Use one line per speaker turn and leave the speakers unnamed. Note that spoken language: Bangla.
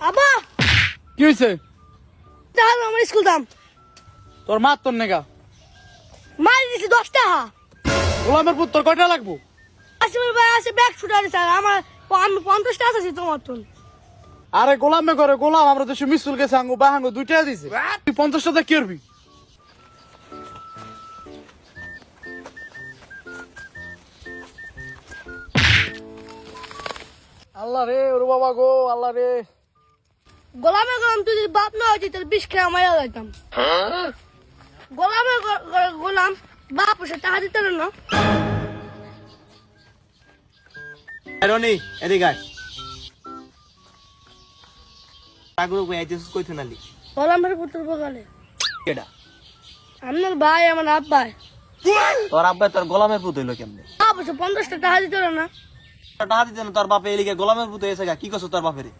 আবা
কি হয়েছে?
তাহলে আমার স্কুল দাম
তোর মার তোর নেগা
মারি দিছি 10 টাকা।
গোলামের পুত তোর কয়টা লাগবো?
আসিফের ভাই আছে ব্যাগ শুটারে স্যার আমার আমি 50 টাকা আছে তোমার তো।
আরে গোলামে করে গোলাম আমরা তো মিসুল গেছে আঙ্গু বাহাঙ্গু 2 টাকা দিছে, তুই 50 টাকা কি করবি? আল্লাহ রে ওরে বাবা গো আল্লাহ রে।
গোলামে গোলাম তুই যদি বাপ না হইতি তাহলে 20 খেয়ে মারা যাইতাম। গোলামে গোলাম বাপ এসে টাকা দিতে না।
রনি এদিকে আয়। টাগুরো কই আইতেছিস কই থুনালি?
গোলামের পুত্র বগালে
কেডা?
আমার ভাই আমার আব্বা
তোর আব্বা তোর গোলামের পুত হইলো কেমনে?
বাপ এসে 50 টাকা দিতে না।
টাকা দিতে না তোর বাপে এলিগে গোলামের পুত হয়েছে গা, কি করছ তোর বাপেরে?